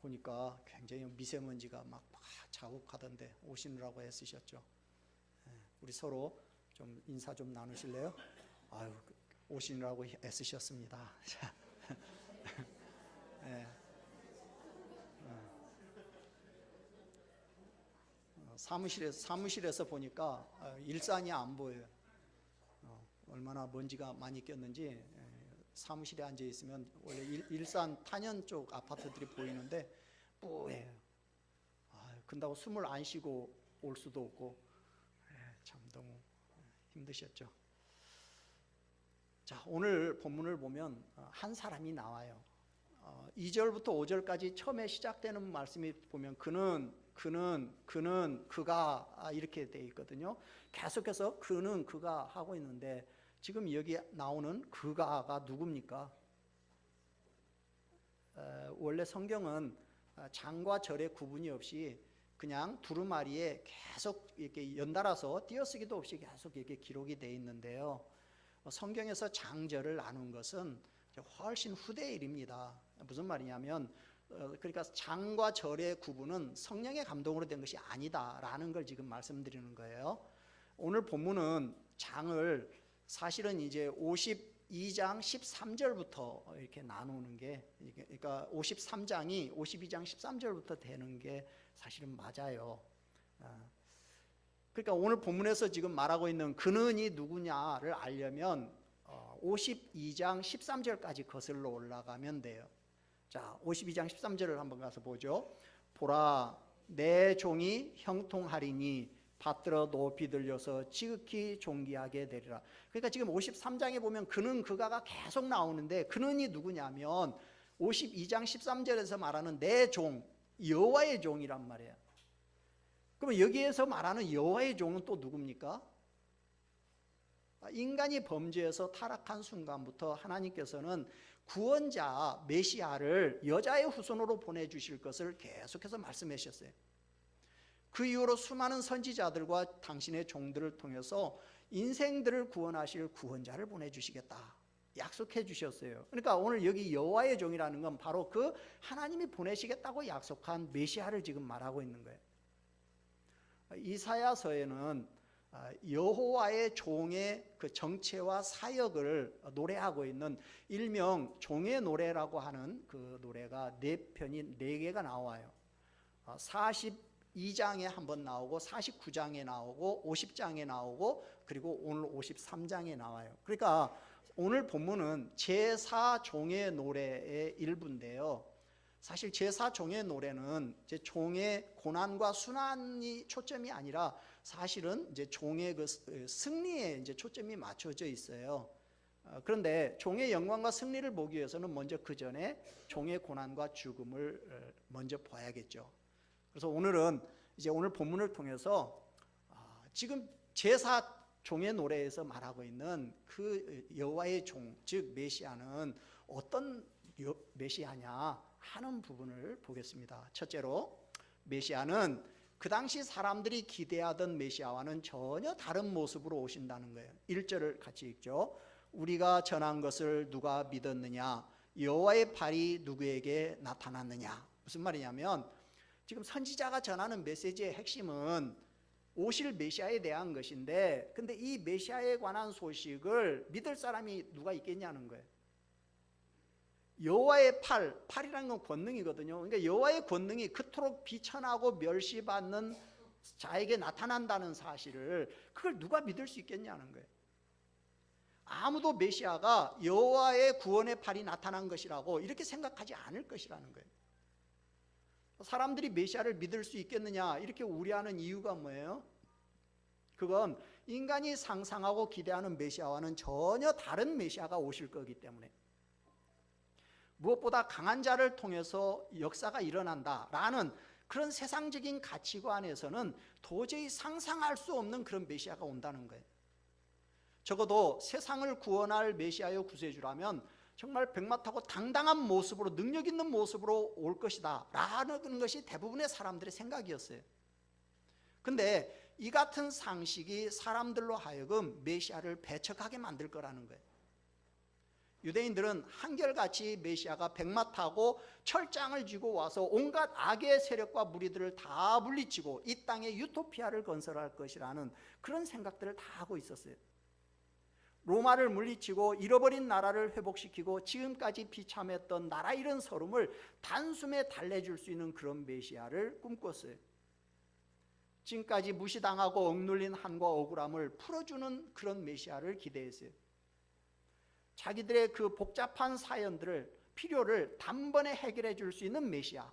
보니까 굉장히 미세먼지가 막 자욱하던데 오시느라고 애쓰셨죠. 우리 서로 좀 인사 좀 나누실래요? 아유, 오시느라고 애쓰셨습니다. 네. 사무실에서 보니까 일산이 안 보여요. 얼마나 먼지가 많이 꼈는지 사무실에 앉아 있으면 원래 일산 탄현 쪽 아파트들이 보이는데 뿌예요. 근다고 숨을 안 쉬고 올 수도 없고 참 너무 힘드셨죠. 자, 오늘 본문을 보면 한 사람이 나와요. 2절부터 5절까지 처음에 시작되는 말씀이 보면 그가 이렇게 돼 있거든요. 계속해서 그는 그가 하고 있는데 지금 여기 나오는 그가가 누굽니까? 원래 성경은 장과 절의 구분이 없이 그냥 두루마리에 계속 이렇게 연달아서 띄어쓰기도 없이 계속 이렇게 기록이 돼 있는데요. 성경에서 장절을 나눈 것은 훨씬 후대 일입니다. 무슨 말이냐면 그러니까 장과 절의 구분은 성령의 감동으로 된 것이 아니다라는 걸 지금 말씀드리는 거예요. 오늘 본문은 장을 사실은 이제 52장 13절부터 이렇게 나누는 게, 그러니까 53장이 52장 13절부터 되는 게 사실은 맞아요. 그러니까 오늘 본문에서 지금 말하고 있는 그는이 누구냐를 알려면 52장 13절까지 거슬러 올라가면 돼요. 자, 52장 13절을 한번 가서 보죠. 보라, 내 종이 형통하리니 받들어 높이 들려서 지극히 존귀하게 되리라. 그러니까 지금 53장에 보면 그는 그가가 계속 나오는데 그는이 누구냐면 52장 13절에서 말하는 내 종, 여호와의 종이란 말이에요. 그러면 여기에서 말하는 여호와의 종은 또 누굽니까? 인간이 범죄해서 타락한 순간부터 하나님께서는 구원자 메시아를 여자의 후손으로 보내주실 것을 계속해서 말씀하셨어요. 그 이후로 수많은 선지자들과 당신의 종들을 통해서 인생들을 구원하실 구원자를 보내주시겠다 약속해 주셨어요. 그러니까 오늘 여기 여호와의 종이라는 건 바로 그 하나님이 보내시겠다고 약속한 메시아를 지금 말하고 있는 거예요. 이사야서에는 여호와의 종의 그 정체와 사역을 노래하고 있는 일명 종의 노래라고 하는 그 노래가 4개가 나와요. 42장에 한번 나오고 49장에 나오고 50장에 나오고 그리고 오늘 53장에 나와요. 그러니까 오늘 본문은 제4종의 노래의 일부인데요. 사실 제4종의 노래는 이제 종의 고난과 순환이 초점이 아니라 사실은 이제 종의 그 승리에 이제 초점이 맞춰져 있어요. 그런데 종의 영광과 승리를 보기 위해서는 먼저 그 전에 종의 고난과 죽음을 먼저 봐야겠죠. 그래서 오늘은 이제 오늘 본문을 통해서 지금 제4종의 노래에서 말하고 있는 그 여호와의 종, 즉 메시아는 어떤 메시아냐 하는 부분을 보겠습니다. 첫째로 메시아는 그 당시 사람들이 기대하던 메시아와는 전혀 다른 모습으로 오신다는 거예요. 1절을 같이 읽죠. 우리가 전한 것을 누가 믿었느냐? 여호와의 발이 누구에게 나타났느냐? 무슨 말이냐면 지금 선지자가 전하는 메시지의 핵심은 오실 메시아에 대한 것인데 근데 이 메시아에 관한 소식을 믿을 사람이 누가 있겠냐는 거예요. 여호와의 팔이라는 건 권능이거든요. 그러니까 여호와의 권능이 그토록 비천하고 멸시받는 자에게 나타난다는 사실을 그걸 누가 믿을 수 있겠냐는 거예요. 아무도 메시아가 여호와의 구원의 팔이 나타난 것이라고 이렇게 생각하지 않을 것이라는 거예요. 사람들이 메시아를 믿을 수 있겠느냐 이렇게 우려하는 이유가 뭐예요? 그건 인간이 상상하고 기대하는 메시아와는 전혀 다른 메시아가 오실 거기 때문에 무엇보다 강한 자를 통해서 역사가 일어난다라는 그런 세상적인 가치관에서는 도저히 상상할 수 없는 그런 메시아가 온다는 거예요. 적어도 세상을 구원할 메시아여 구세주라면 정말 백마 타고 당당한 모습으로 능력 있는 모습으로 올 것이다 라는 것이 대부분의 사람들의 생각이었어요. 근데 이 같은 상식이 사람들로 하여금 메시아를 배척하게 만들 거라는 거예요. 유대인들은 한결같이 메시아가 백마 타고 철장을 쥐고 와서 온갖 악의 세력과 무리들을 다 물리치고 이 땅에 유토피아를 건설할 것이라는 그런 생각들을 다 하고 있었어요. 로마를 물리치고 잃어버린 나라를 회복시키고 지금까지 비참했던 나라 잃은 서름을 단숨에 달래줄 수 있는 그런 메시아를 꿈꿨어요. 지금까지 무시당하고 억눌린 한과 억울함을 풀어주는 그런 메시아를 기대했어요. 자기들의 그 복잡한 사연들을, 필요를 단번에 해결해 줄 수 있는 메시아.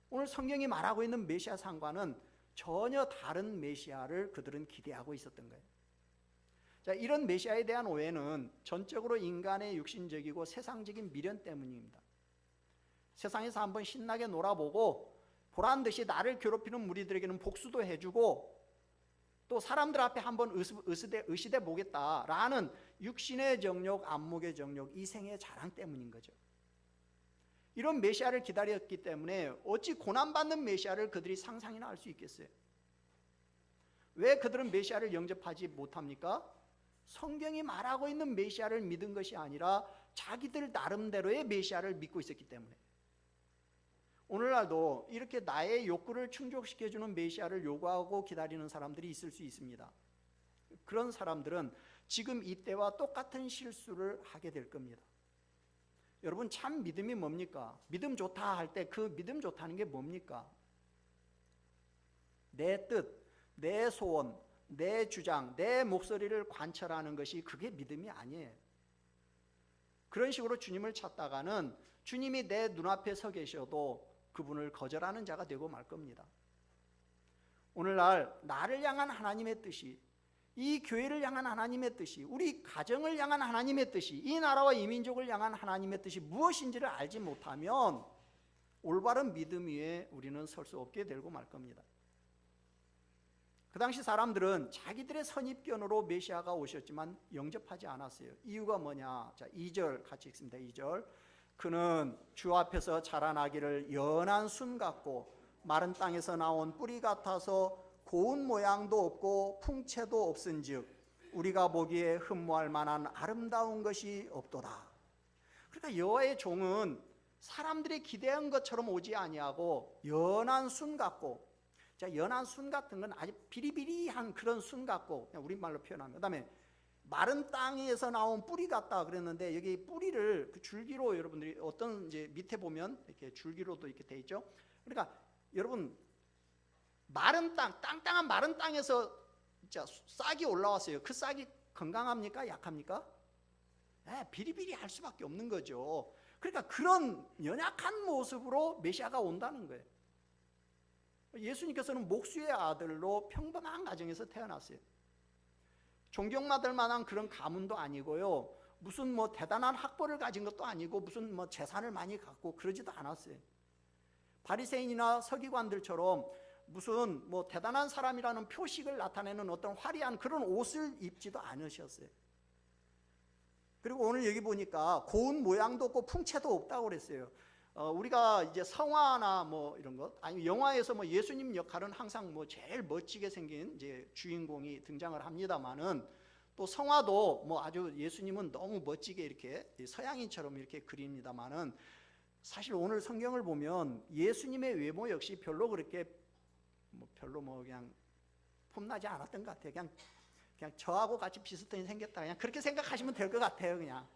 오늘 성경이 말하고 있는 메시아 상과는 전혀 다른 메시아를 그들은 기대하고 있었던 거예요. 자, 이런 메시아에 대한 오해는 전적으로 인간의 육신적이고 세상적인 미련 때문입니다. 세상에서 한번 신나게 놀아보고 보란 듯이 나를 괴롭히는 무리들에게는 복수도 해주고 또 사람들 앞에 한번 의시돼 보겠다라는 육신의 정욕, 안목의 정욕, 이생의 자랑 때문인 거죠. 이런 메시아를 기다렸기 때문에 어찌 고난받는 메시아를 그들이 상상이나 할 수 있겠어요? 왜 그들은 메시아를 영접하지 못합니까? 성경이 말하고 있는 메시아를 믿은 것이 아니라 자기들 나름대로의 메시아를 믿고 있었기 때문에. 오늘날도 이렇게 나의 욕구를 충족시켜주는 메시아를 요구하고 기다리는 사람들이 있을 수 있습니다. 그런 사람들은 지금 이때와 똑같은 실수를 하게 될 겁니다. 여러분, 참 믿음이 뭡니까? 믿음 좋다 할 때 그 믿음 좋다는 게 뭡니까? 내 뜻, 내 소원, 내 주장, 내 목소리를 관철하는 것이 그게 믿음이 아니에요. 그런 식으로 주님을 찾다가는 주님이 내 눈앞에 서 계셔도 그분을 거절하는 자가 되고 말 겁니다. 오늘날 나를 향한 하나님의 뜻이, 이 교회를 향한 하나님의 뜻이, 우리 가정을 향한 하나님의 뜻이, 이 나라와 이 민족을 향한 하나님의 뜻이 무엇인지를 알지 못하면 올바른 믿음 위에 우리는 설 수 없게 되고 말 겁니다. 그 당시 사람들은 자기들의 선입견으로 메시아가 오셨지만 영접하지 않았어요. 이유가 뭐냐? 자, 2절 같이 읽습니다. 2절. 그는 주 앞에서 자라나기를 연한 순 같고 마른 땅에서 나온 뿌리 같아서 고운 모양도 없고 풍채도 없은즉 우리가 보기에 흠모할 만한 아름다운 것이 없도다. 그러니까 여호와의 종은 사람들이 기대한 것처럼 오지 아니하고 연한 순 같고, 자, 연한 순 같은 건 아주 비리비리한 그런 순 같고, 그냥 우리말로 표현하면, 그다음에 마른 땅에서 나온 뿌리 같다 그랬는데 여기 뿌리를 그 줄기로 여러분들이 어떤 이제 밑에 보면 이렇게 줄기로도 이렇게 돼 있죠. 그러니까 여러분 마른 땅, 땅땅한 마른 땅에서 진짜 싹이 올라왔어요. 그 싹이 건강합니까? 약합니까? 네, 비리비리할 수밖에 없는 거죠. 그러니까 그런 연약한 모습으로 메시아가 온다는 거예요. 예수님께서는 목수의 아들로 평범한 가정에서 태어났어요. 존경받을 만한 그런 가문도 아니고요, 무슨 뭐 대단한 학벌을 가진 것도 아니고 무슨 뭐 재산을 많이 갖고 그러지도 않았어요. 바리새인이나 서기관들처럼 무슨 뭐 대단한 사람이라는 표식을 나타내는 어떤 화려한 그런 옷을 입지도 않으셨어요. 그리고 오늘 여기 보니까 고운 모양도 없고 풍채도 없다고 그랬어요. 우리가 이제 성화나 뭐 이런 것, 아니면 영화에서 뭐 예수님 역할은 항상 뭐 제일 멋지게 생긴 이제 주인공이 등장을 합니다만은, 또 성화도 뭐 아주 예수님은 너무 멋지게 이렇게 서양인처럼 이렇게 그립니다만은, 사실 오늘 성경을 보면 예수님의 외모 역시 별로 그렇게 그냥 폼나지 않았던 것 같아요. 그냥 저하고 같이 비슷하게 생겼다, 그냥 그렇게 생각하시면 될 것 같아요. 그냥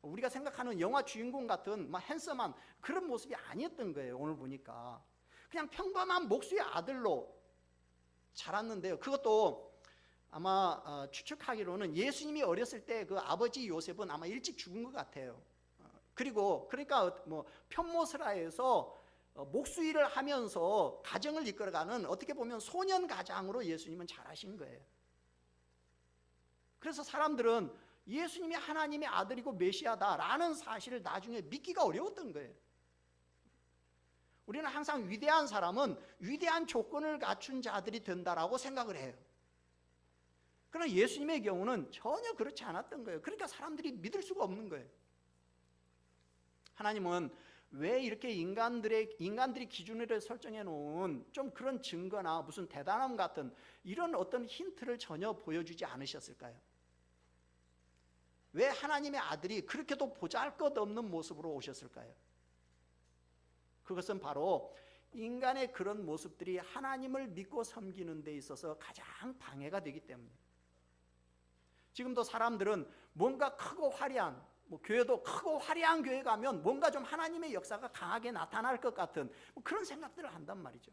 우리가 생각하는 영화 주인공 같은 막 핸섬한 그런 모습이 아니었던 거예요. 오늘 보니까 그냥 평범한 목수의 아들로 자랐는데요. 그것도 아마 추측하기로는 예수님이 어렸을 때 그 아버지 요셉은 아마 일찍 죽은 것 같아요. 그러니까 뭐 편모스라에서 목수 일을 하면서 가정을 이끌어가는, 어떻게 보면 소년 가장으로 예수님은 자라신 거예요. 그래서 사람들은 예수님이 하나님의 아들이고 메시아다라는 사실을 나중에 믿기가 어려웠던 거예요. 우리는 항상 위대한 사람은 위대한 조건을 갖춘 자들이 된다라고 생각을 해요. 그러나 예수님의 경우는 전혀 그렇지 않았던 거예요. 그러니까 사람들이 믿을 수가 없는 거예요. 하나님은 왜 이렇게 인간들이 기준으로 설정해 놓은 좀 그런 증거나 무슨 대단함 같은 이런 어떤 힌트를 전혀 보여주지 않으셨을까요? 왜 하나님의 아들이 그렇게도 보잘것없는 모습으로 오셨을까요? 그것은 바로 인간의 그런 모습들이 하나님을 믿고 섬기는 데 있어서 가장 방해가 되기 때문이에요. 지금도 사람들은 뭔가 크고 화려한, 교회도 크고 화려한 교회 가면 뭔가 좀 하나님의 역사가 강하게 나타날 것 같은 그런 생각들을 한단 말이죠.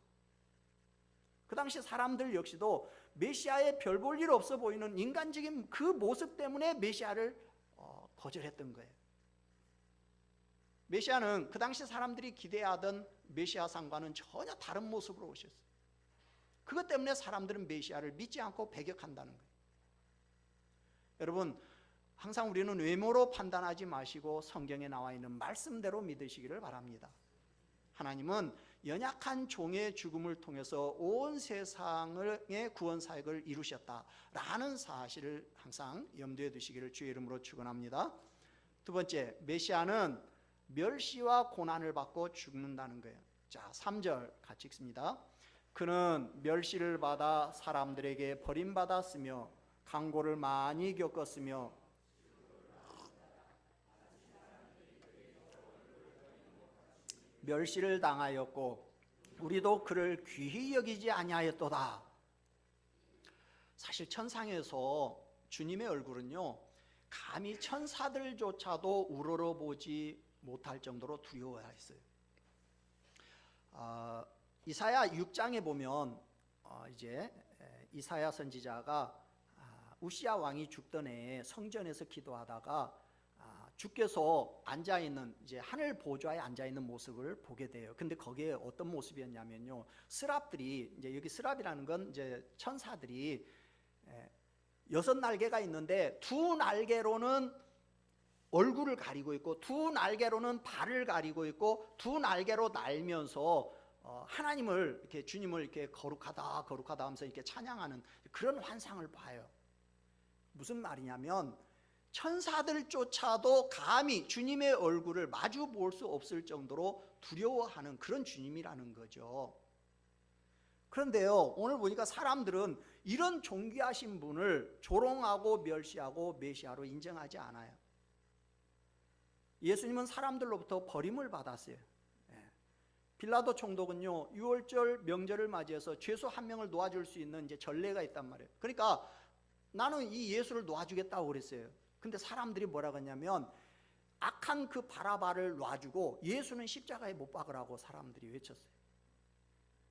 그 당시 사람들 역시도 메시아에 별 볼 일 없어 보이는 인간적인 그 모습 때문에 메시아를 거절했던 거예요. 메시아는 그 당시 사람들이 기대하던 메시아상과는 전혀 다른 모습으로 오셨어요. 그것 때문에 사람들은 메시아를 믿지 않고 배격한다는 거예요. 여러분, 항상 우리는 외모로 판단하지 마시고 성경에 나와 있는 말씀대로 믿으시기를 바랍니다. 하나님은 연약한 종의 죽음을 통해서 온 세상의 구원 사역을 이루셨다라는 사실을 항상 염두에 두시기를 주의 이름으로 축원합니다. 두 번째, 메시아는 멸시와 고난을 받고 죽는다는 거예요. 자, 3절 같이 읽습니다. 그는 멸시를 받아 사람들에게 버림받았으며 강고를 많이 겪었으며 멸시를 당하였고 우리도 그를 귀히 여기지 아니하였도다. 사실 천상에서 주님의 얼굴은요, 감히 천사들조차도 우러러보지 못할 정도로 두려워했어요. 이사야 6장에 보면 이제 이사야 선지자가 우시야 왕이 죽던 해에 성전에서 기도하다가 주께서 앉아 있는 이제 하늘 보좌에 앉아 있는 모습을 보게 돼요. 근데 거기에 어떤 모습이었냐면요, 스랍들이, 이제 여기 스랍이라는 건 이제 천사들이 6날개가 있는데 2날개로는 얼굴을 가리고 있고 2날개로는 발을 가리고 있고 2날개로 날면서 하나님을 이렇게, 주님을 이렇게 거룩하다 거룩하다 하면서 이렇게 찬양하는 그런 환상을 봐요. 무슨 말이냐면 천사들조차도 감히 주님의 얼굴을 마주 볼 수 없을 정도로 두려워하는 그런 주님이라는 거죠. 그런데요, 오늘 보니까 사람들은 이런 존귀하신 분을 조롱하고 멸시하고 메시아로 인정하지 않아요. 예수님은 사람들로부터 버림을 받았어요. 빌라도 총독은요, 6월절 명절을 맞이해서 죄수 한 명을 놓아줄 수 있는 이제 전례가 있단 말이에요. 그러니까 나는 이 예수를 놓아주겠다고 그랬어요. 근데 사람들이 뭐라고 했냐면 악한 그 바라바를 놔주고 예수는 십자가에 못 박으라고 사람들이 외쳤어요.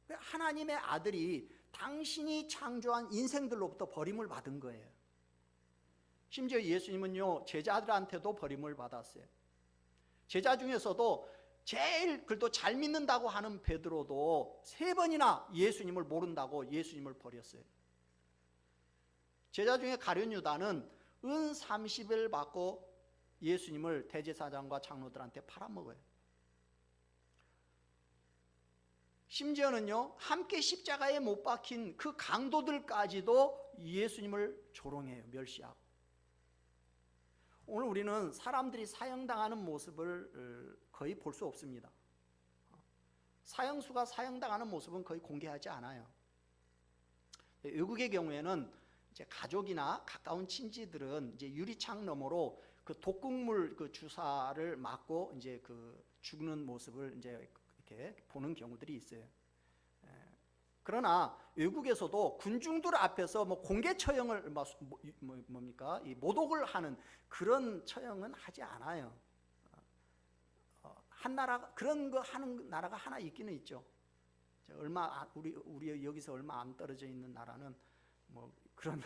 하나님의 아들이 당신이 창조한 인생들로부터 버림을 받은 거예요. 심지어 예수님은요, 제자들한테도 버림을 받았어요. 제자 중에서도 제일 그래도 잘 믿는다고 하는 베드로도 3번이나 예수님을 모른다고 예수님을 버렸어요. 제자 중에 가룟 유다는 은 30을 받고 예수님을 대제사장과 장로들한테 팔아먹어요. 심지어는요, 함께 십자가에 못 박힌 그 강도들까지도 예수님을 조롱해요. 멸시하고. 오늘 우리는 사람들이 사형당하는 모습을 거의 볼 수 없습니다. 사형수가 사형당하는 모습은 거의 공개하지 않아요. 외국의 경우에는 이제 가족이나 가까운 친지들은 이제 유리창 너머로 그 독극물 그 주사를 맞고 이제 그 죽는 모습을 이제 이렇게 보는 경우들이 있어요. 그러나 외국에서도 군중들 앞에서 뭐 공개 처형을 뭡니까? 이 모독을 하는 그런 처형은 하지 않아요. 한 나라 그런 거 하는 나라가 하나 있기는 있죠. 얼마 우리 여기서 얼마 안 떨어져 있는 나라는 뭐 그런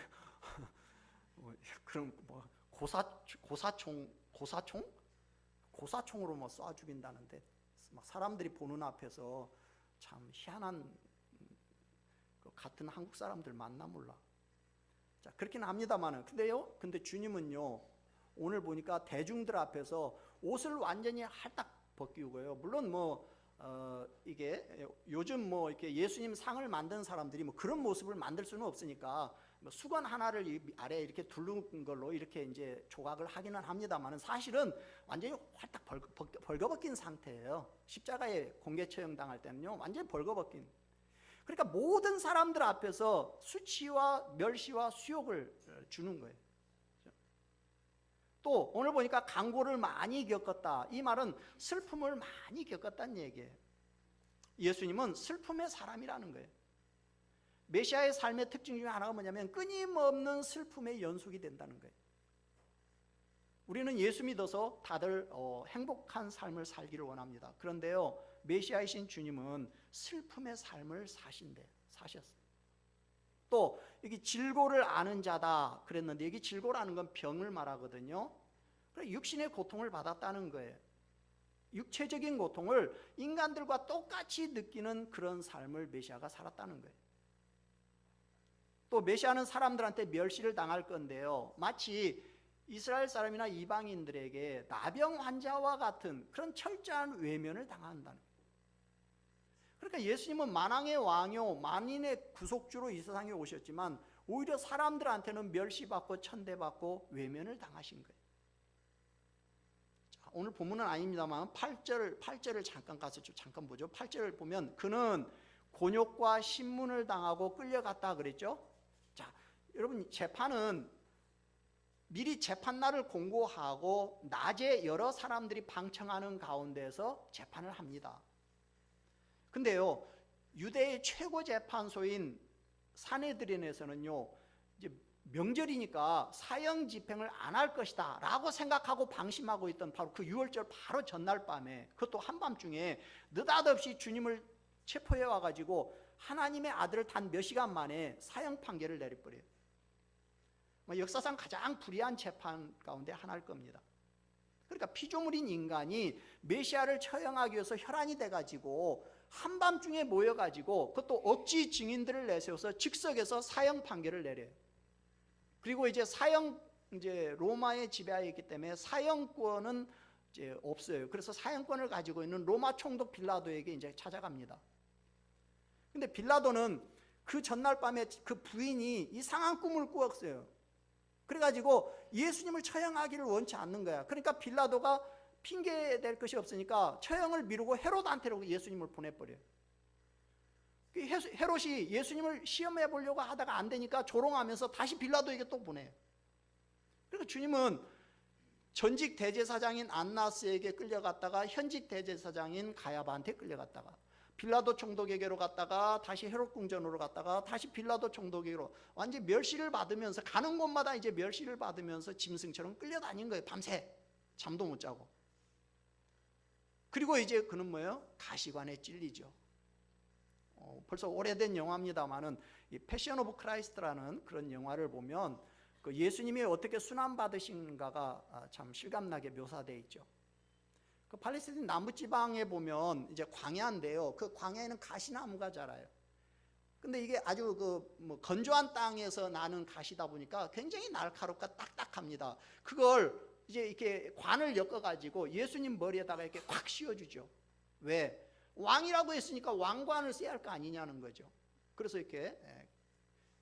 그런 뭐 고사총으로 뭐 쏴 죽인다는데 막 사람들이 보는 앞에서 참 희한한 같은 한국 사람들 맞나 몰라. 자, 그렇긴 합니다만은 근데 주님은요, 오늘 보니까 대중들 앞에서 옷을 완전히 할딱 벗기고요. 물론 이게 요즘 이렇게 예수님 상을 만든 사람들이 그런 모습을 만들 수는 없으니까 수건 하나를 아래에 이렇게 두른 걸로 이렇게 이제 조각을 하기는 합니다만은 사실은 완전히 활딱 벌거벗긴 상태예요. 십자가에 공개 처형 당할 때는요, 완전히 벌거벗긴. 그러니까 모든 사람들 앞에서 수치와 멸시와 수욕을 주는 거예요. 또 오늘 보니까 강고를 많이 겪었다. 이 말은 슬픔을 많이 겪었다는 얘기예요. 예수님은 슬픔의 사람이라는 거예요. 메시아의 삶의 특징 중에 하나가 뭐냐면 끊임없는 슬픔의 연속이 된다는 거예요. 우리는 예수 믿어서 다들 행복한 삶을 살기를 원합니다. 그런데요, 메시아이신 주님은 슬픔의 삶을 사셨어요. 또 여기 질고를 아는 자다 그랬는데, 여기 질고라는 건 병을 말하거든요. 육신의 고통을 받았다는 거예요. 육체적인 고통을 인간들과 똑같이 느끼는 그런 삶을 메시아가 살았다는 거예요. 또 메시아는 사람들한테 멸시를 당할 건데요, 마치 이스라엘 사람이나 이방인들에게 나병 환자와 같은 그런 철저한 외면을 당한다는 거예요. 그러니까 예수님은 만왕의 왕이요 만인의 구속주로 이 세상에 오셨지만 오히려 사람들한테는 멸시받고 천대받고 외면을 당하신 거예요. 자, 오늘 본문은 아닙니다만 8절을 잠깐 가서 잠깐 보죠. 8절을 보면 그는 곤욕과 신문을 당하고 끌려갔다 그랬죠. 자, 여러분, 재판은 미리 재판날을 공고하고 낮에 여러 사람들이 방청하는 가운데서 재판을 합니다. 근데요, 유대의 최고 재판소인 산헤드린에서는요, 이제 명절이니까 사형 집행을 안 할 것이다 라고 생각하고 방심하고 있던 바로 그 6월절 바로 전날 밤에, 그것도 한밤중에 느닷없이 주님을 체포해 와가지고 하나님의 아들을 단 몇 시간 만에 사형 판결을 내려버려요. 역사상 가장 불의한 재판 가운데 하나일 겁니다. 그러니까 피조물인 인간이 메시아를 처형하기 위해서 혈안이 돼가지고 한밤중에 모여가지고, 그것도 억지 증인들을 내세워서 즉석에서 사형 판결을 내려요. 그리고 이제 로마의 지배하에 있기 때문에 사형권은 이제 없어요. 그래서 사형권을 가지고 있는 로마 총독 빌라도에게 이제 찾아갑니다. 근데 빌라도는 그 전날 밤에 그 부인이 이상한 꿈을 꾸었어요. 그래가지고 예수님을 처형하기를 원치 않는 거야. 그러니까 빌라도가 핑계댈 것이 없으니까 처형을 미루고 헤롯한테로 예수님을 보내버려요. 헤롯이 예수님을 시험해 보려고 하다가 안 되니까 조롱하면서 다시 빌라도에게 또 보내요. 그러니까 주님은 전직 대제사장인 안나스에게 끌려갔다가 현직 대제사장인 가야바한테 끌려갔다가 빌라도 총독에게로 갔다가 다시 헤롯 궁전으로 갔다가 다시 빌라도 총독에게로, 완전히 멸시를 받으면서 가는 곳마다 이제 멸시를 받으면서 짐승처럼 끌려다닌 거예요. 밤새 잠도 못 자고. 그리고 이제 그는 뭐예요? 가시관에 찔리죠. 벌써 오래된 영화입니다만은 이 패션 오브 크라이스트라는 그런 영화를 보면 그 예수님이 어떻게 순환 받으신가가 참 실감나게 묘사되어 있죠. 그 팔레스타인 남부 지방에 보면 이제 광야인데요, 그 광야에는 가시나무가 자라요. 근데 이게 아주 건조한 땅에서 나는 가시다 보니까 굉장히 날카롭고 딱딱합니다. 그걸 이제 이렇게 관을 엮어가지고 예수님 머리에다가 이렇게 콱 씌워주죠. 왜? 왕이라고 했으니까 왕관을 써야 할 거 아니냐는 거죠. 그래서 이렇게,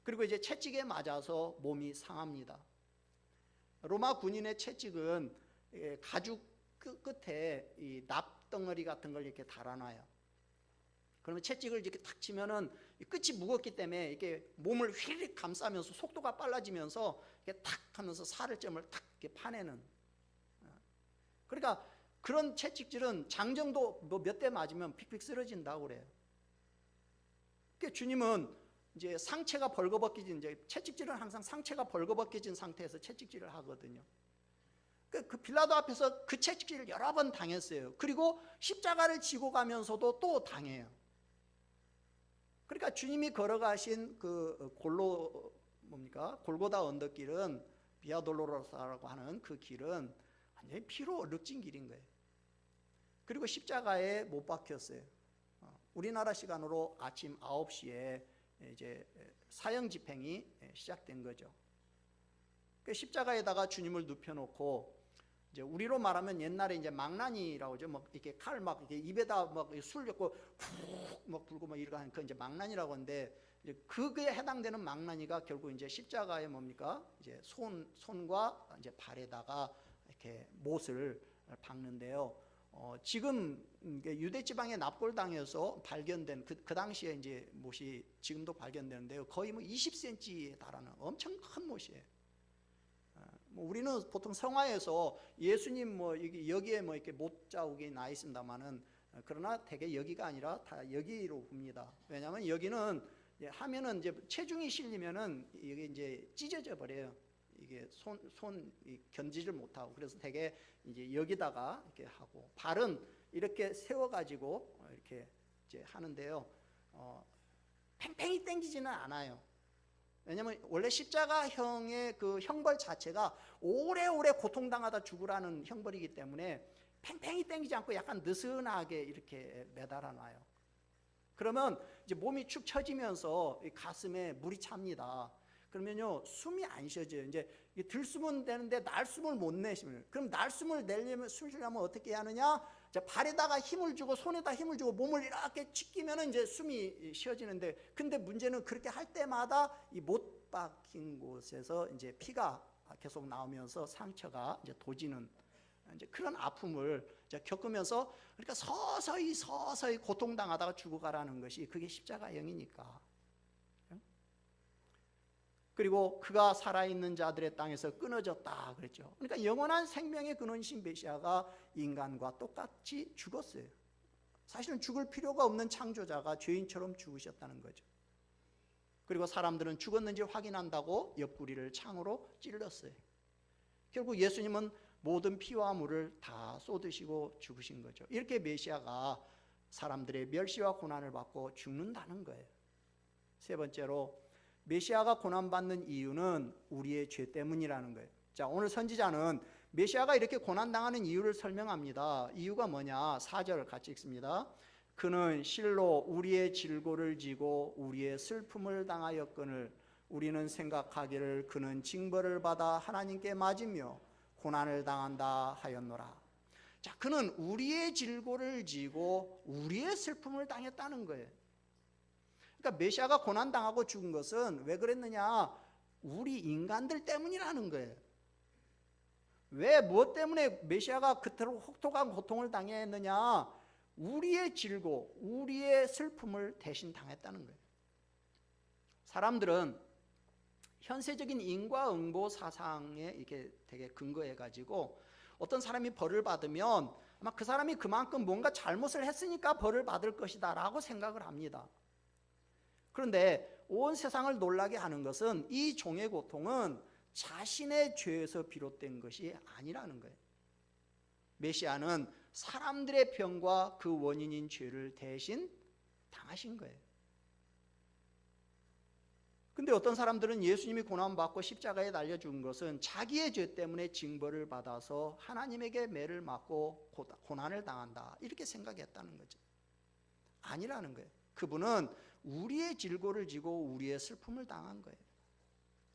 그리고 이제 채찍에 맞아서 몸이 상합니다. 로마 군인의 채찍은 가죽 끝에 이 납덩어리 같은 걸 이렇게 달아놔요. 그러면 채찍을 이렇게 탁 치면은 끝이 무겁기 때문에 이렇게 몸을 휘릭 감싸면서 속도가 빨라지면서 이렇게 탁 하면서 살점을 탁 이렇게 파내는. 그러니까 그런 채찍질은 장정도 몇 대 맞으면 픽픽 쓰러진다고 그래요. 그러니까 주님은 이제 상체가 벌거벗겨진, 이제 채찍질은 항상 상체가 벌거벗겨진 상태에서 채찍질을 하거든요. 그 빌라도 앞에서 그 채찍질을 여러 번 당했어요. 그리고 십자가를 지고 가면서도 또 당해요. 그러니까 주님이 걸어가신 그 골고다 언덕길은, 비아 돌로로사라고 하는 그 길은 완전히 피로 얼룩진 길인 거예요. 그리고 십자가에 못 박혔어요. 우리나라 시간으로 아침 9시에 이제 사형 집행이 시작된 거죠. 그 십자가에다가 주님을 눕혀놓고, 이제 우리로 말하면 옛날에 이제 망나니라고 하죠. 막 이렇게 칼 막 이렇게 입에다 막 술 엮고 훅 막 불고 막 이러고 하는 그 이제 망나니라고 하는데, 이제 그거에 해당되는 망나니가 결국 이제 십자가에 뭡니까? 이제 손과 이제 발에다가 이렇게 못을 박는데요. 지금 유대 지방의 납골당에서 발견된 그 당시에 이제 못이 지금도 발견되는데요. 거의 뭐 20cm에 달하는 엄청 큰 못이에요. 뭐 우리는 보통 성화에서 예수님 뭐 여기에 뭐 이렇게 못자국이 나 있습니다만은, 그러나 대개 여기가 아니라 다 여기로 봅니다. 왜냐하면 여기는 하면은 이제 체중이 실리면은 이게 이제 찢어져 버려요. 이게 손 견지를 못하고. 그래서 대개 이제 여기다가 이렇게 하고, 발은 이렇게 세워가지고 이렇게 이제 하는데요. 팽팽히 당기지는 않아요. 왜냐하면 원래 십자가형의 그 형벌 자체가 오래오래 고통당하다 죽으라는 형벌이기 때문에 팽팽히 당기지 않고 약간 느슨하게 이렇게 매달아 놔요. 그러면 이제 몸이 축 처지면서 가슴에 물이 찹니다. 그러면요, 숨이 안 쉬어져요. 이제 들숨은 되는데 날숨을 못 내시면, 그럼 날숨을 내려면, 숨 쉬려면 어떻게 하느냐? 자, 발에다가 힘을 주고 손에다 힘을 주고 몸을 이렇게 치키면은 이제 숨이 쉬어지는데, 근데 문제는 그렇게 할 때마다 이 못 박힌 곳에서 이제 피가 계속 나오면서 상처가 이제 도지는 이제 그런 아픔을 이제 겪으면서, 그러니까 서서히 고통당하다가 죽어가라는 것이 그게 십자가형이니까. 그리고 그가 살아있는 자들의 땅에서 끊어졌다 그랬죠. 그러니까 영원한 생명의 근원이신 메시아가 인간과 똑같이 죽었어요. 사실은 죽을 필요가 없는 창조자가 죄인처럼 죽으셨다는 거죠. 그리고 사람들은 죽었는지 확인한다고 옆구리를 창으로 찔렀어요. 결국 예수님은 모든 피와 물을 다 쏟으시고 죽으신 거죠. 이렇게 메시아가 사람들의 멸시와 고난을 받고 죽는다는 거예요. 세 번째로, 메시아가 고난받는 이유는 우리의 죄 때문이라는 거예요. 자, 오늘 선지자는 메시아가 이렇게 고난당하는 이유를 설명합니다. 이유가 뭐냐? 4절 같이 읽습니다. 그는 실로 우리의 질고를 지고 우리의 슬픔을 당하였거늘 우리는 생각하기를 그는 징벌을 받아 하나님께 맞으며 고난을 당한다 하였노라. 자, 그는 우리의 질고를 지고 우리의 슬픔을 당했다는 거예요. 그러니까 메시아가 고난당하고 죽은 것은 왜 그랬느냐? 우리 인간들 때문이라는 거예요. 왜, 무엇 때문에 메시아가 그토록 혹독한 고통을 당했느냐? 우리의 질고 우리의 슬픔을 대신 당했다는 거예요. 사람들은 현세적인 인과응보 사상에 이렇게 되게 근거해 가지고 어떤 사람이 벌을 받으면 아마 그 사람이 그만큼 뭔가 잘못을 했으니까 벌을 받을 것이다 라고 생각을 합니다. 그런데 온 세상을 놀라게 하는 것은 이 종의 고통은 자신의 죄에서 비롯된 것이 아니라는 거예요. 메시아는 사람들의 병과 그 원인인 죄를 대신 당하신 거예요. 근데 어떤 사람들은 예수님이 고난받고 십자가에 달려 죽은 것은 자기의 죄 때문에 징벌을 받아서 하나님에게 매를 맞고 고난을 당한다 이렇게 생각했다는 거죠. 아니라는 거예요. 그분은 우리의 질고를 지고 우리의 슬픔을 당한 거예요.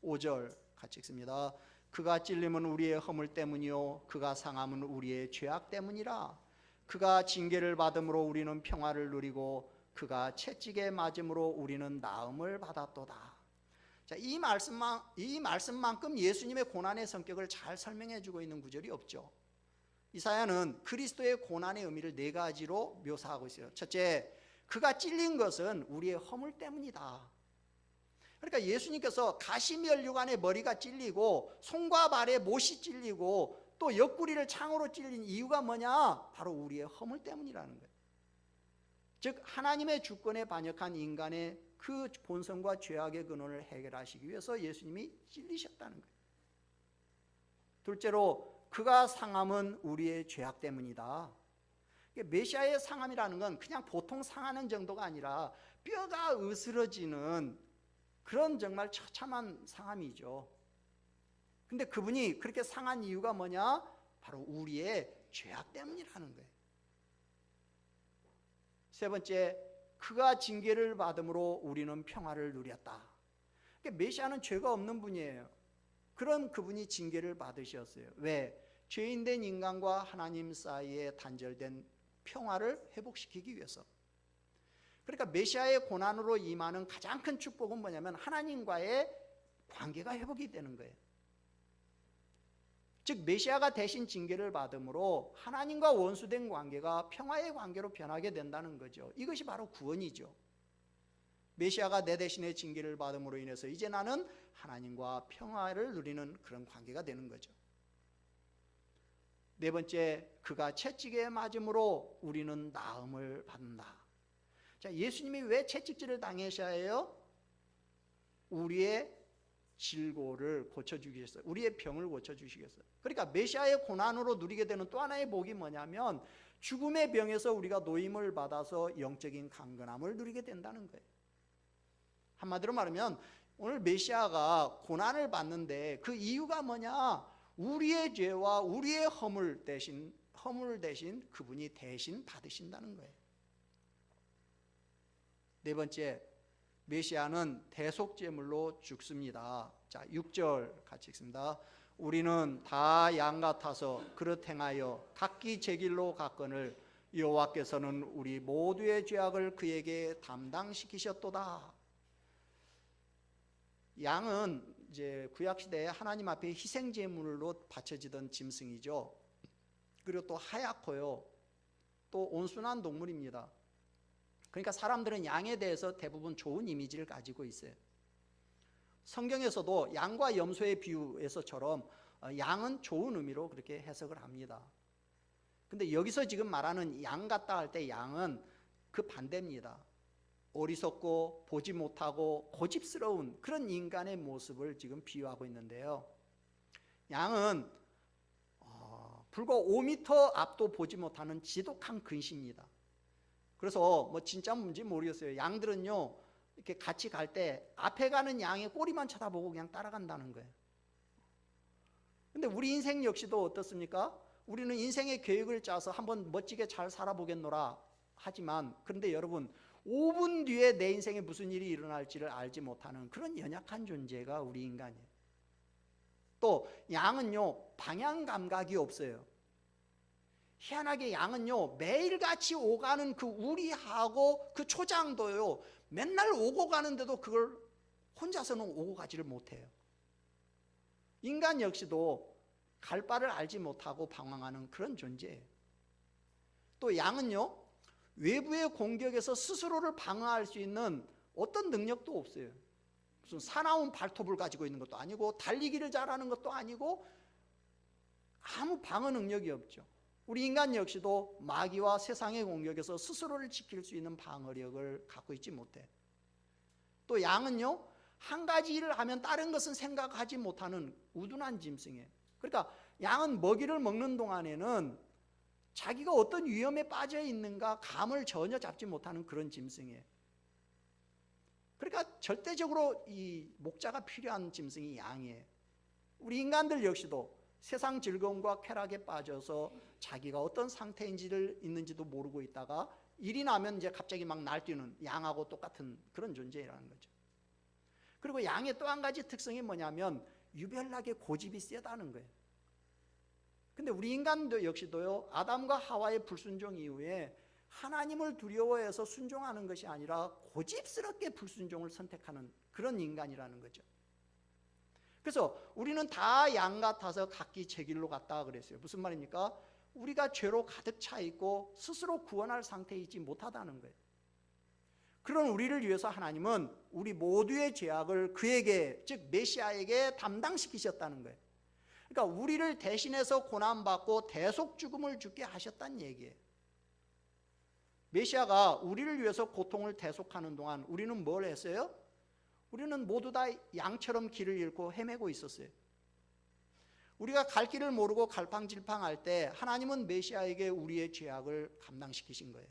5절 같이 읽습니다. 그가 찔림은 우리의 허물 때문이요 그가 상함은 우리의 죄악 때문이라. 그가 징계를 받음으로 우리는 평화를 누리고 그가 채찍에 맞음으로 우리는 나음을 받았도다. 자, 이 말씀만큼 예수님의 고난의 성격을 잘 설명해 주고 있는 구절이 없죠. 이사야는 그리스도의 고난의 의미를 네 가지로 묘사하고 있어요. 첫째, 그가 찔린 것은 우리의 허물 때문이다. 그러니까 예수님께서 가시면류관에 머리가 찔리고 손과 발에 못이 찔리고 또 옆구리를 창으로 찔린 이유가 뭐냐? 바로 우리의 허물 때문이라는 거예요. 즉 하나님의 주권에 반역한 인간의 그 본성과 죄악의 근원을 해결하시기 위해서 예수님이 찔리셨다는 거예요. 둘째로, 그가 상함은 우리의 죄악 때문이다. 메시아의 상함이라는 건 그냥 보통 상하는 정도가 아니라 뼈가 으스러지는 그런 정말 처참한 상함이죠. 근데 그분이 그렇게 상한 이유가 뭐냐? 바로 우리의 죄악 때문이라는 거예요. 세 번째, 그가 징계를 받음으로 우리는 평화를 누렸다. 그러니까 메시아는 죄가 없는 분이에요. 그런 그분이 징계를 받으셨어요. 왜? 죄인된 인간과 하나님 사이에 단절된 평화를 회복시키기 위해서. 그러니까 메시아의 고난으로 임하는 가장 큰 축복은 뭐냐면 하나님과의 관계가 회복이 되는 거예요. 즉 메시아가 대신 징계를 받음으로 하나님과 원수된 관계가 평화의 관계로 변하게 된다는 거죠. 이것이 바로 구원이죠. 메시아가 내 대신에 징계를 받음으로 인해서 이제 나는 하나님과 평화를 누리는 그런 관계가 되는 거죠. 네 번째, 그가 채찍에 맞음으로 우리는 나음을 받는다. 자, 예수님이 왜 채찍질을 당하셔야 해요? 우리의 질고를 고쳐주시겠어요. 우리의 병을 고쳐주시겠어요. 그러니까 메시아의 고난으로 누리게 되는 또 하나의 복이 뭐냐면 죽음의 병에서 우리가 노임을 받아서 영적인 강건함을 누리게 된다는 거예요. 한마디로 말하면 오늘 메시아가 고난을 받는데 그 이유가 뭐냐? 우리의 죄와 우리의 허물 대신 그분이 대신 받으신다는 거예요. 네 번째, 메시아는 대속제물로 죽습니다. 자, 6절 같이 읽습니다. 우리는 다 양 같아서 그릇 행하여 각기 제 길로 갔거늘 여호와께서는 우리 모두의 죄악을 그에게 담당시키셨도다. 양은 이제 구약 시대에 하나님 앞에 희생 제물로 바쳐지던 짐승이죠. 그리고 또 하얗고요. 또 온순한 동물입니다. 그러니까 사람들은 양에 대해서 대부분 좋은 이미지를 가지고 있어요. 성경에서도 양과 염소의 비유에서처럼 양은 좋은 의미로 그렇게 해석을 합니다. 근데 여기서 지금 말하는 양 같다 할 때 양은 그 반대입니다. 어리석고 보지 못하고 고집스러운 그런 인간의 모습을 지금 비유하고 있는데요. 양은 불과 5m 앞도 보지 못하는 지독한 근시입니다. 그래서 뭐 진짜 뭔지 모르겠어요. 양들은요 이렇게 같이 갈 때 앞에 가는 양의 꼬리만 쳐다보고 그냥 따라간다는 거예요. 근데 우리 인생 역시도 어떻습니까? 우리는 인생의 계획을 짜서 한번 멋지게 잘 살아보겠노라 하지만 그런데 여러분 5분 뒤에 내 인생에 무슨 일이 일어날지를 알지 못하는 그런 연약한 존재가 우리 인간이에요. 또 양은요 방향 감각이 없어요. 희한하게 양은요 매일같이 오가는 그 우리하고 그 초장도요 맨날 오고 가는데도 그걸 혼자서는 오고 가지를 못해요. 인간 역시도 갈 바를 알지 못하고 방황하는 그런 존재예요. 또 양은요 외부의 공격에서 스스로를 방어할 수 있는 어떤 능력도 없어요. 무슨 사나운 발톱을 가지고 있는 것도 아니고 달리기를 잘하는 것도 아니고 아무 방어 능력이 없죠. 우리 인간 역시도 마귀와 세상의 공격에서 스스로를 지킬 수 있는 방어력을 갖고 있지 못해. 또 양은요 한 가지 일을 하면 다른 것은 생각하지 못하는 우둔한 짐승이에요. 그러니까 양은 먹이를 먹는 동안에는 자기가 어떤 위험에 빠져 있는가 감을 전혀 잡지 못하는 그런 짐승이에요. 그러니까 절대적으로 이 목자가 필요한 짐승이 양이에요. 우리 인간들 역시도 세상 즐거움과 쾌락에 빠져서 자기가 어떤 상태인지를 있는지도 모르고 있다가 일이 나면 이제 갑자기 막 날뛰는 양하고 똑같은 그런 존재라는 거죠. 그리고 양의 또 한 가지 특성이 뭐냐면 유별나게 고집이 세다는 거예요. 근데 우리 인간도 역시도요 아담과 하와의 불순종 이후에 하나님을 두려워해서 순종하는 것이 아니라 고집스럽게 불순종을 선택하는 그런 인간이라는 거죠. 그래서 우리는 다 양 같아서 각기 제 길로 갔다 그랬어요. 무슨 말입니까? 우리가 죄로 가득 차 있고 스스로 구원할 상태에 있지 못하다는 거예요. 그런 우리를 위해서 하나님은 우리 모두의 죄악을 그에게 즉 메시아에게 담당시키셨다는 거예요. 그러니까 우리를 대신해서 고난받고 대속 죽음을 죽게 하셨다는 얘기예요. 메시아가 우리를 위해서 고통을 대속하는 동안 우리는 뭘 했어요? 우리는 모두 다 양처럼 길을 잃고 헤매고 있었어요. 우리가 갈 길을 모르고 갈팡질팡할 때 하나님은 메시아에게 우리의 죄악을 감당시키신 거예요.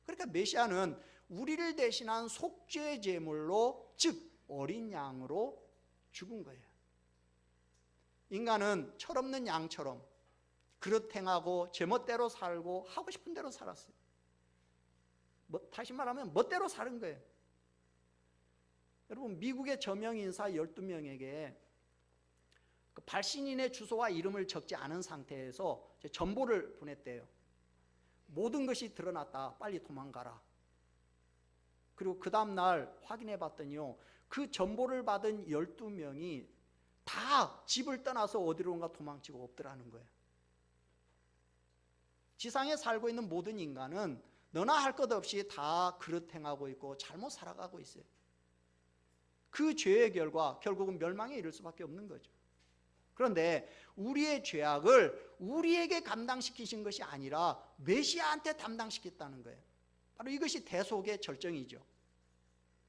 그러니까 메시아는 우리를 대신한 속죄 제물로 즉 어린 양으로 죽은 거예요. 인간은 철없는 양처럼 그릇 행하고 제멋대로 살고 하고 싶은 대로 살았어요. 다시 말하면 멋대로 사는 거예요. 여러분 미국의 저명 인사 12명에게 그 발신인의 주소와 이름을 적지 않은 상태에서 전보를 보냈대요. 모든 것이 드러났다. 빨리 도망가라. 그리고 그 다음날 확인해 봤더니요. 그 전보를 받은 12명이 다 집을 떠나서 어디론가 도망치고 없더라는 거예요. 지상에 살고 있는 모든 인간은 너나 할 것 없이 다 그릇 행하고 있고 잘못 살아가고 있어요. 그 죄의 결과 결국은 멸망에 이를 수밖에 없는 거죠. 그런데 우리의 죄악을 우리에게 감당시키신 것이 아니라 메시아한테 담당시켰다는 거예요. 바로 이것이 대속의 절정이죠.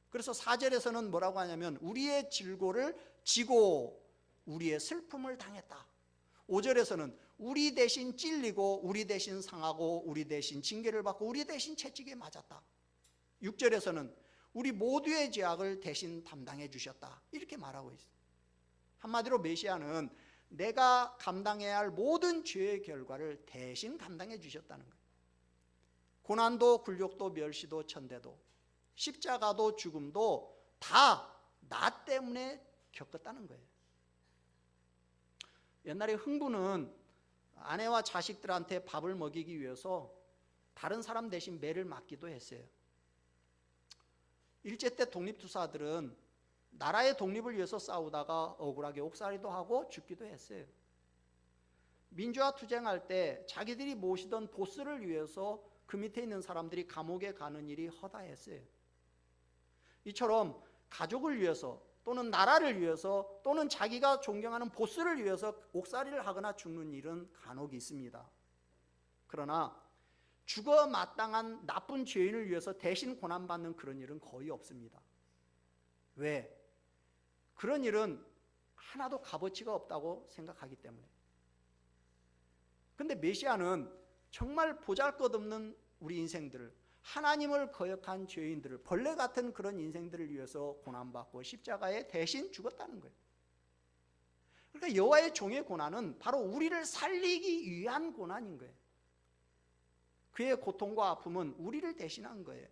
그래서 4절에서는 뭐라고 하냐면 우리의 질고를 지고 우리의 슬픔을 당했다. 5절에서는 우리 대신 찔리고 우리 대신 상하고 우리 대신 징계를 받고 우리 대신 채찍에 맞았다. 6절에서는 우리 모두의 죄악을 대신 담당해 주셨다. 이렇게 말하고 있어요. 한마디로 메시아는 내가 감당해야 할 모든 죄의 결과를 대신 감당해 주셨다는 거예요. 고난도 굴욕도 멸시도 천대도 십자가도 죽음도 다 나 때문에 겪었다는 거예요. 옛날에 흥부는 아내와 자식들한테 밥을 먹이기 위해서 다른 사람 대신 매를 맞기도 했어요. 일제 때 독립투사들은 나라의 독립을 위해서 싸우다가 억울하게 옥살이도 하고 죽기도 했어요. 민주화 투쟁할 때 자기들이 모시던 보스를 위해서 그 밑에 있는 사람들이 감옥에 가는 일이 허다했어요. 이처럼 가족을 위해서 또는 나라를 위해서 또는 자기가 존경하는 보스를 위해서 옥살이를 하거나 죽는 일은 간혹 있습니다. 그러나 죽어 마땅한 나쁜 죄인을 위해서 대신 고난받는 그런 일은 거의 없습니다. 왜? 그런 일은 하나도 값어치가 없다고 생각하기 때문에. 근데 메시아는 정말 보잘것없는 우리 인생들을, 하나님을 거역한 죄인들을, 벌레 같은 그런 인생들을 위해서 고난받고 십자가에 대신 죽었다는 거예요. 그러니까 여호와의 종의 고난은 바로 우리를 살리기 위한 고난인 거예요. 그의 고통과 아픔은 우리를 대신한 거예요.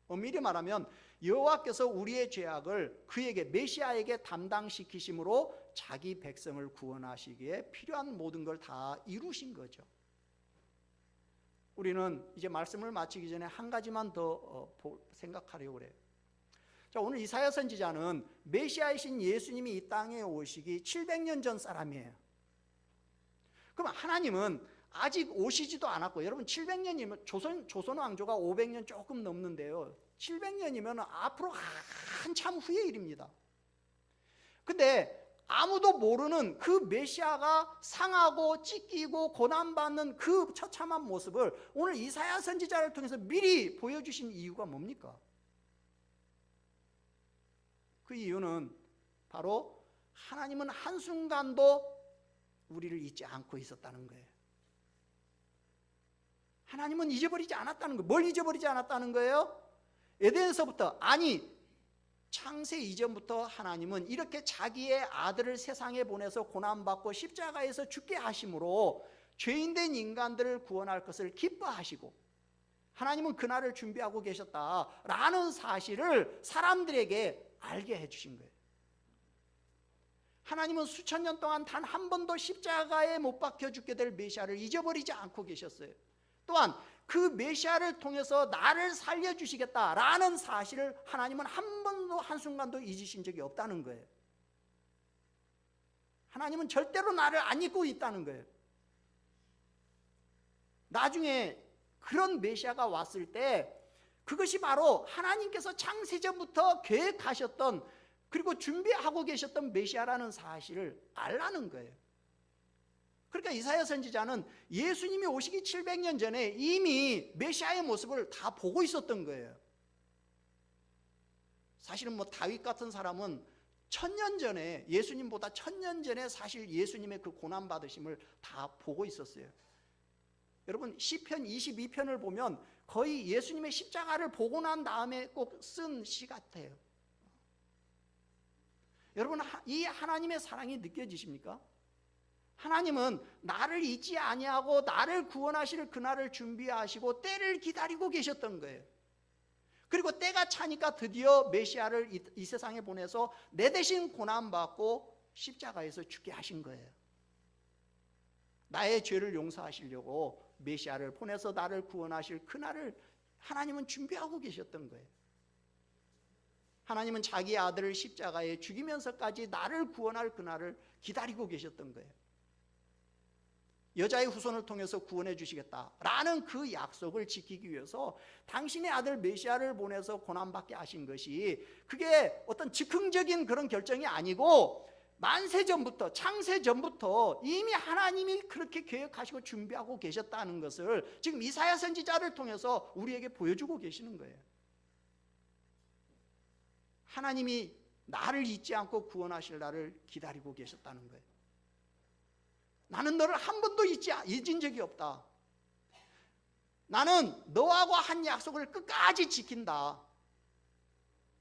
엄밀히 말하면 여호와께서 우리의 죄악을 그에게, 메시아에게 담당시키심으로 자기 백성을 구원하시기에 필요한 모든 걸 다 이루신 거죠. 우리는 이제 말씀을 마치기 전에 한 가지만 더 생각하려고 그래요. 자, 오늘 이사야 선지자는 메시아이신 예수님이 이 땅에 오시기 700년 전 사람이에요. 그럼 하나님은 아직 오시지도 않았고, 여러분 700년이면 조선 왕조가 500년 조금 넘는데요, 700년이면 앞으로 한참 후의 일입니다. 근데 아무도 모르는 그 메시아가 상하고 찢기고 고난받는 그 처참한 모습을 오늘 이사야 선지자를 통해서 미리 보여주신 이유가 뭡니까? 그 이유는 바로 하나님은 한순간도 우리를 잊지 않고 있었다는 거예요. 하나님은 잊어버리지 않았다는 거예요. 뭘 잊어버리지 않았다는 거예요? 에덴에서부터, 아니 창세 이전부터 하나님은 이렇게 자기의 아들을 세상에 보내서 고난받고 십자가에서 죽게 하심으로 죄인된 인간들을 구원할 것을 기뻐하시고 하나님은 그날을 준비하고 계셨다라는 사실을 사람들에게 알게 해주신 거예요. 하나님은 수천 년 동안 단 한 번도 십자가에 못 박혀 죽게 될 메시아를 잊어버리지 않고 계셨어요. 또한 그 메시아를 통해서 나를 살려주시겠다라는 사실을 하나님은 한 번도 한순간도 잊으신 적이 없다는 거예요. 하나님은 절대로 나를 안 잊고 있다는 거예요. 나중에 그런 메시아가 왔을 때 그것이 바로 하나님께서 창세전부터 계획하셨던, 그리고 준비하고 계셨던 메시아라는 사실을 알라는 거예요. 그러니까 이사야 선지자는 예수님이 오시기 700년 전에 이미 메시아의 모습을 다 보고 있었던 거예요. 사실은 다윗 같은 사람은 1000년 전에, 예수님보다 1000년 전에 사실 예수님의 그 고난 받으심을 다 보고 있었어요. 여러분 시편 22편을 보면 거의 예수님의 십자가를 보고 난 다음에 꼭 쓴 시 같아요. 여러분 이 하나님의 사랑이 느껴지십니까? 하나님은 나를 잊지 아니하고 나를 구원하실 그날을 준비하시고 때를 기다리고 계셨던 거예요. 그리고 때가 차니까 드디어 메시아를 이 세상에 보내서 내 대신 고난받고 십자가에서 죽게 하신 거예요. 나의 죄를 용서하시려고 메시아를 보내서 나를 구원하실 그날을 하나님은 준비하고 계셨던 거예요. 하나님은 자기 아들을 십자가에 죽이면서까지 나를 구원할 그날을 기다리고 계셨던 거예요. 여자의 후손을 통해서 구원해 주시겠다라는 그 약속을 지키기 위해서 당신의 아들 메시아를 보내서 고난받게 하신 것이, 그게 어떤 즉흥적인 그런 결정이 아니고 만세 전부터, 창세 전부터 이미 하나님이 그렇게 계획하시고 준비하고 계셨다는 것을 지금 이사야 선지자를 통해서 우리에게 보여주고 계시는 거예요. 하나님이 나를 잊지 않고 구원하실 날을 기다리고 계셨다는 거예요. 나는 너를 한 번도 잊은 적이 없다. 나는 너하고 한 약속을 끝까지 지킨다.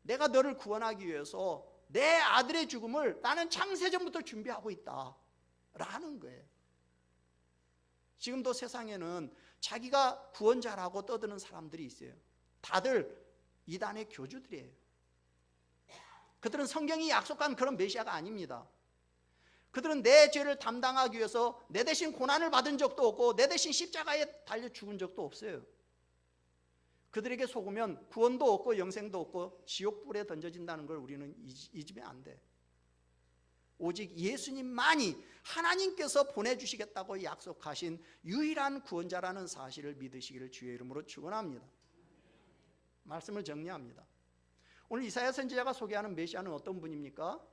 내가 너를 구원하기 위해서 내 아들의 죽음을 나는 창세전부터 준비하고 있다 라는 거예요. 지금도 세상에는 자기가 구원자라고 떠드는 사람들이 있어요. 다들 이단의 교주들이에요. 그들은 성경이 약속한 그런 메시아가 아닙니다. 그들은 내 죄를 담당하기 위해서 내 대신 고난을 받은 적도 없고 내 대신 십자가에 달려 죽은 적도 없어요. 그들에게 속으면 구원도 없고 영생도 없고 지옥불에 던져진다는 걸 우리는 잊으면 안 돼. 오직 예수님만이 하나님께서 보내주시겠다고 약속하신 유일한 구원자라는 사실을 믿으시기를 주의 이름으로 축원합니다. 말씀을 정리합니다. 오늘 이사야 선지자가 소개하는 메시아는 어떤 분입니까?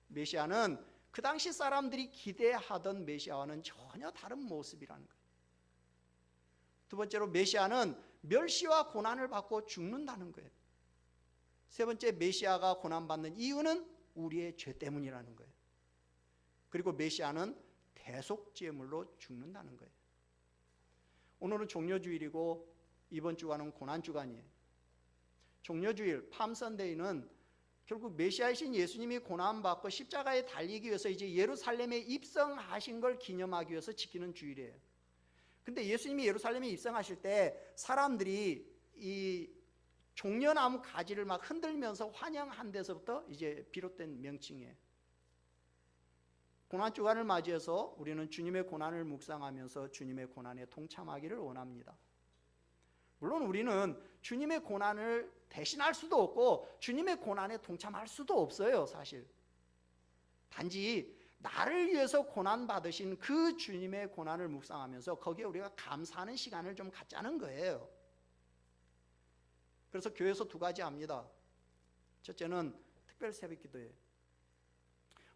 메시아는 그 당시 사람들이 기대하던 메시아와는 전혀 다른 모습이라는 거예요. 두 번째로 메시아는 멸시와 고난을 받고 죽는다는 거예요. 세 번째, 메시아가 고난받는 이유는 우리의 죄 때문이라는 거예요. 그리고 메시아는 대속제물로 죽는다는 거예요. 오늘은 종려주일이고 이번 주간은 고난주간이에요. 종려주일, 팜선데이는 결국 메시아이신 예수님이 고난받고 십자가에 달리기 위해서 이제 예루살렘에 입성하신 걸 기념하기 위해서 지키는 주일이에요. 근데 예수님이 예루살렘에 입성하실 때 사람들이 이 종려나무 가지를 막 흔들면서 환영한 데서부터 이제 비롯된 명칭이에요. 고난주간을 맞이해서 우리는 주님의 고난을 묵상하면서 주님의 고난에 동참하기를 원합니다. 물론 우리는 주님의 고난을 대신할 수도 없고 주님의 고난에 동참할 수도 없어요, 사실. 단지 나를 위해서 고난받으신 그 주님의 고난을 묵상하면서 거기에 우리가 감사하는 시간을 좀 갖자는 거예요. 그래서 교회에서 두 가지 합니다. 첫째는 특별 새벽 기도예요.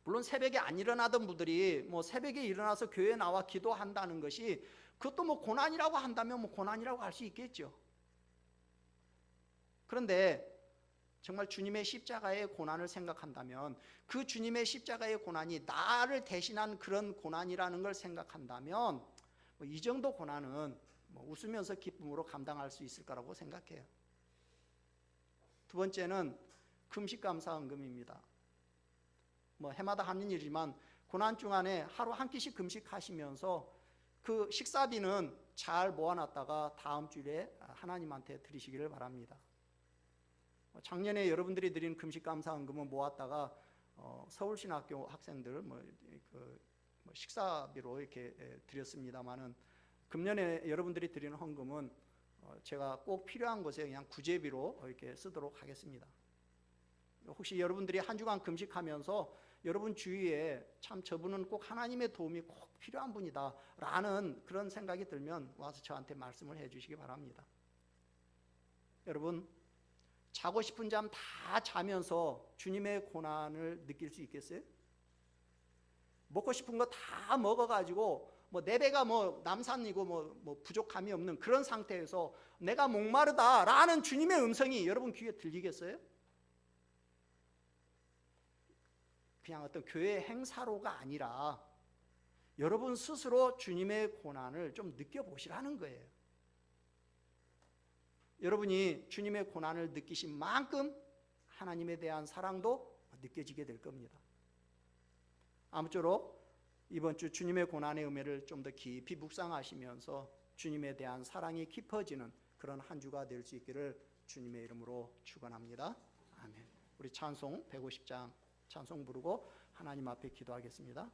물론 새벽에 안 일어나던 분들이 뭐 새벽에 일어나서 교회에 나와 기도한다는 것이 그것도 뭐 고난이라고 한다면 뭐 고난이라고 할 수 있겠죠. 그런데 정말 주님의 십자가의 고난을 생각한다면, 그 주님의 십자가의 고난이 나를 대신한 그런 고난이라는 걸 생각한다면 뭐 이 정도 고난은 뭐 웃으면서 기쁨으로 감당할 수 있을 거라고 생각해요. 두 번째는 금식감사헌금입니다. 뭐 해마다 하는 일이지만 고난 주간에 하루 한 끼씩 금식하시면서 그 식사비는 잘 모아놨다가 다음 주일에 하나님한테 드리시기를 바랍니다. 작년에 여러분들이 드린 금식감사헌금은 모았다가 서울신학교 학생들 식사비로 이렇게 드렸습니다만은, 금년에 여러분들이 드리는 헌금은 제가 꼭 필요한 곳에 그냥 구제비로 이렇게 쓰도록 하겠습니다. 혹시 여러분들이 한 주간 금식하면서 여러분 주위에 참 저분은 꼭 하나님의 도움이 꼭 필요한 분이다 라는 그런 생각이 들면 와서 저한테 말씀을 해 주시기 바랍니다. 여러분, 자고 싶은 잠 다 자면서 주님의 고난을 느낄 수 있겠어요? 먹고 싶은 거 다 먹어가지고 뭐 내 배가 뭐 남산이고 뭐 부족함이 없는 그런 상태에서 내가 목마르다라는 주님의 음성이 여러분 귀에 들리겠어요? 그냥 어떤 교회 행사로가 아니라 여러분 스스로 주님의 고난을 좀 느껴보시라는 거예요. 여러분이 주님의 고난을 느끼신 만큼 하나님에 대한 사랑도 느껴지게 될 겁니다. 아무쪼록 이번 주 주님의 고난의 의미를 좀 더 깊이 묵상하시면서 주님에 대한 사랑이 깊어지는 그런 한 주가 될 수 있기를 주님의 이름으로 축원합니다. 아멘. 우리 찬송 150장 찬송 부르고 하나님 앞에 기도하겠습니다.